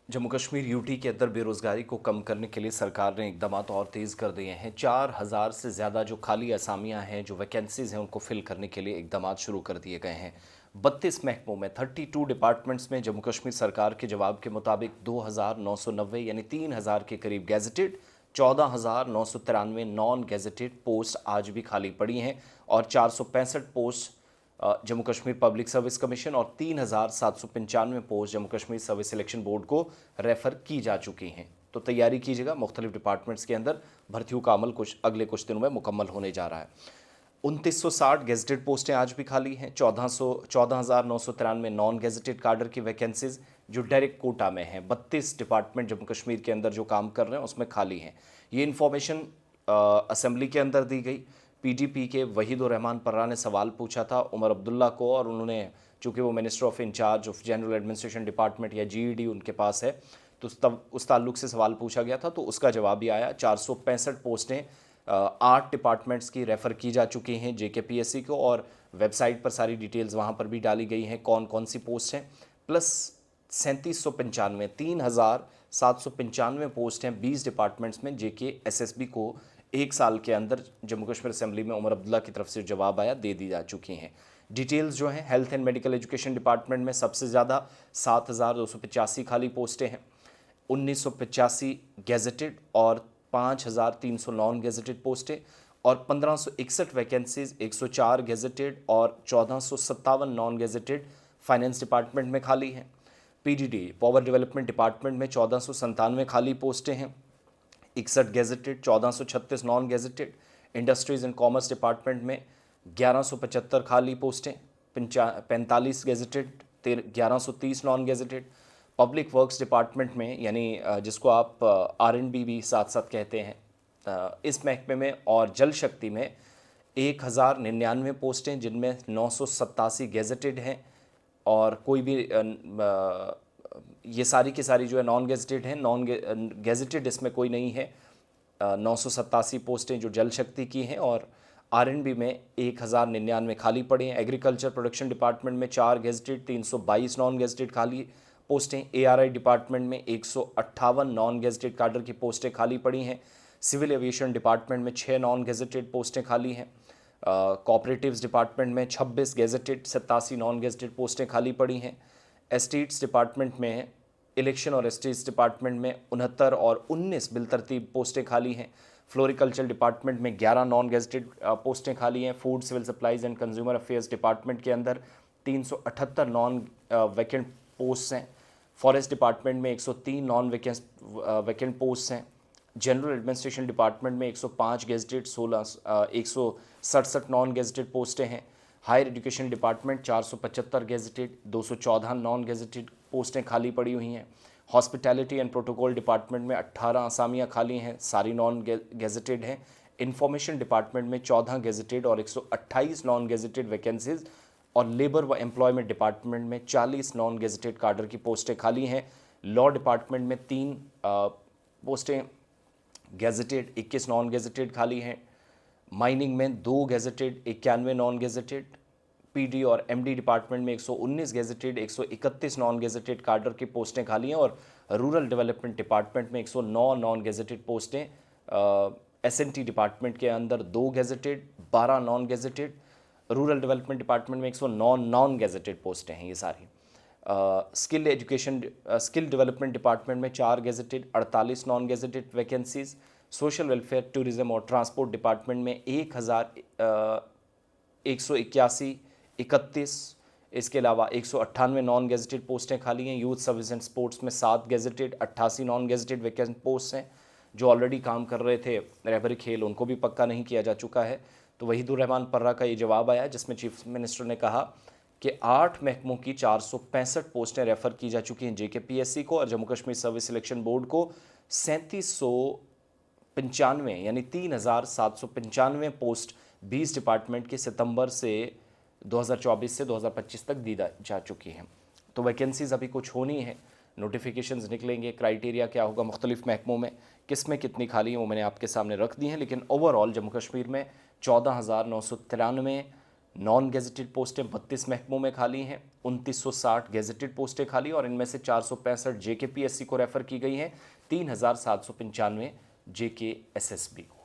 Jammu Kashmir UT के अंदर बेरोजगारी को कम करने के लिए सरकार ने इकदाम और तेज़ कर दिए हैं। 4,000 से ज़्यादा जो खाली असामियां हैं, जो वैकेंसीज़ हैं, उनको फिल करने के लिए इकदाम शुरू कर दिए गए हैं। 32 महकमों में 32 डिपार्टमेंट्स में जम्मू कश्मीर सरकार के जवाब के मुताबिक 2,990 यानी 3,000 के करीब गैजेटेड, 14,993 नॉन गैजेटेड पोस्ट आज भी खाली पड़ी हैं और 465 post Jammu Kashmir public service commission और 3,795 post Jammu Kashmir service selection board को रेफ़र की जा चुकी हैं। तो तैयारी कीजिएगा, मुख्तलिफ डिपार्टमेंट्स के अंदर भर्तियों का अमल अगले कुछ दिनों में मुकम्मल होने जा रहा है। 2,960 गेजेटेड पोस्टें आज भी खाली हैं। 14,993 नॉन गेजेटेड काडर की वैकेंसीज जो डायरेक्ट कोटा में हैं। 32 डिपार्टमेंट जम्मू कश्मीर के अंदर जो काम कर रहे हैं उसमें खाली हैं। ये इन्फॉर्मेशन असेंबली के अंदर दी गई। पीडीपी के वहीदुर रहमान पर्रा ने सवाल पूछा था उमर अब्दुल्ला को, और उन्होंने, चूँकि वो minister of in charge of general administration department या जीईडी उनके पास है, तो तब उस ताल्लुक से सवाल पूछा गया था, तो उसका जवाब भी आया। 465 पोस्टें 8 डिपार्टमेंट्स की रेफ़र की जा चुकी हैं जेकेपीएससी को, और वेबसाइट पर सारी डिटेल्स वहाँ पर भी डाली गई हैं कौन कौन सी पोस्ट हैं। प्लस 3,795 3,795 पोस्ट हैं 20 डिपार्टमेंट्स में जेके एसएसबी को 1 साल के अंदर जम्मू कश्मीर असेंबली में उमर अब्दुल्ला की तरफ से जवाब आया, दे दी जा चुकी हैं। डिटेल्स जो हैं, health and medical education department में सबसे ज़्यादा 7,285 खाली पोस्टें हैं, 1,985 गैजेटेड और 5,300 नॉन गैजेटेड पोस्टें, और 1,561 वैकेंसीज 104 गैजेटेड और 1,457 नॉन गैजेटेड फाइनेंस डिपार्टमेंट में खाली हैं। पीडीडी पावर डेवलपमेंट डिपार्टमेंट में 1,497 खाली पोस्टें हैं, 61 gazetted, 1,436 non gazetted. Industries and commerce department में 1,175 खाली पोस्टें, 45 gazetted, 1,130 non gazetted. Public works department में, यानी जिसको आप आर&बी भी साथ साथ कहते हैं, इस महकमे में और जल शक्ति में 1,099 पोस्टें, जिनमें 987 गैजेटेड हैं और कोई भी ये सारी की सारी जो है नॉन गेजेटेड हैं। नॉन गेजेटेड इसमें कोई नहीं है। 987 पोस्टें जो जल शक्ति की हैं, और आर&बी में 1,099 खाली पड़े हैं। एग्रीकल्चर प्रोडक्शन डिपार्टमेंट में 4 गेजेटेड, 322 नॉन गेजेटेड खाली पोस्टें। एआरआई डिपार्टमेंट में 158 नॉन गेजेटेड काडर की पोस्टें खाली पड़ी हैं। सिविल एविएशन डिपार्टमेंट में 6 नॉन गेजेटेड पोस्टें खाली हैं। कोऑपरेटिव्स डिपार्टमेंट में 26 गेजेटेड, 87 नॉन गेजेटेड पोस्टें खाली पड़ी हैं। एस्टेट्स डिपार्टमेंट में, इलेक्शन और एस्टेट्स डिपार्टमेंट में 69 और 19 बिलतरतीब पोस्टें खाली हैं। फ्लोरिकल्चर डिपार्टमेंट में 11 नॉन गेजेटेड पोस्टें खाली हैं। Food civil supplies and consumer affairs department के अंदर 378 नॉन वैकेंट पोस्ट हैं। फॉरेस्ट डिपार्टमेंट में 103 नॉन वैकेंट पोस्ट हैं। जनरल एडमिनिस्ट्रेशन डिपार्टमेंट में 105 गेजेटेड, 167 नॉन गेजेटेड पोस्टें हैं। Higher education department 475 gazetted, 214 non gazetted पोस्टें खाली पड़ी हुई हैं। हॉस्पिटैलिटी एंड प्रोटोकॉल डिपार्टमेंट में 18 असामियाँ खाली हैं, सारी नॉन गेजेटेड हैं। इंफॉर्मेशन डिपार्टमेंट में 14 गेजेटेड और 128 नॉन गेजेटेड वैकेंसीज, और लेबर व एम्प्लॉयमेंट डिपार्टमेंट में 40 नॉन गेजेटेड काडर की पोस्टें खाली हैं। लॉ डिपार्टमेंट में 3 पोस्टें गेजेटेड, 21 नॉन गेजेटेड खाली हैं। माइनिंग में 2 गेजेटेड, 91 नॉन गेजेटेड। पीडी और एमडी डिपार्टमेंट में 119 गेजेटेड, 131 नॉन गेजेटेड काडर की पोस्टें खाली हैं, और रूरल डेवलपमेंट डिपार्टमेंट में 109 नॉन गेजेटेड पोस्टें। एसएनटी डिपार्टमेंट के अंदर 2 gazetted, 12 non gazetted. Rural development department में 109 नॉन गेजेटेड पोस्टें हैं ये सारी। स्किल डेवलपमेंट डिपार्टमेंट में 4 gazetted, 48 non gazetted vacancies. Social welfare, tourism और ट्रांसपोर्ट डिपार्टमेंट में 1,181, 31। इसके अलावा 198 नॉन गेजेटेड पोस्टें खाली हैं। यूथ सर्विस एंड स्पोर्ट्स में 7 gazetted, 88 non gazetted vacant post हैं। जो ऑलरेडी काम कर रहे थे रहबरी खेल, उनको भी पक्का नहीं किया जा चुका है। तो वहीदुर रहमान पर्रा का ये जवाब आया, जिसमें चीफ मिनिस्टर ने कहा कि 8 महकमों की 465 पोस्टें रेफ़र की जा चुकी हैं जेकेपीएससी को, और Jammu Kashmir service selection board को 3,795 यानी 3,795 पोस्ट 20 डिपार्टमेंट के सितंबर से 2024 से 2025 तक दी जा चुकी हैं। तो वैकेंसीज अभी कुछ होनी है, नोटिफिकेशंस निकलेंगे, क्राइटेरिया क्या होगा मुख्तलिफ महकमों में, किस में कितनी खाली है, वो मैंने आपके सामने रख दी हैं। लेकिन ओवरऑल जम्मू कश्मीर में 14,993 नॉन गेजेटेड पोस्टें 32 महकमों में खाली हैं, 2960 गेजेटेड पोस्टें खाली और इनमें से 465 जेकेपीएससी को रेफर की गई हैं, 3795 जेकेएसएसबी को।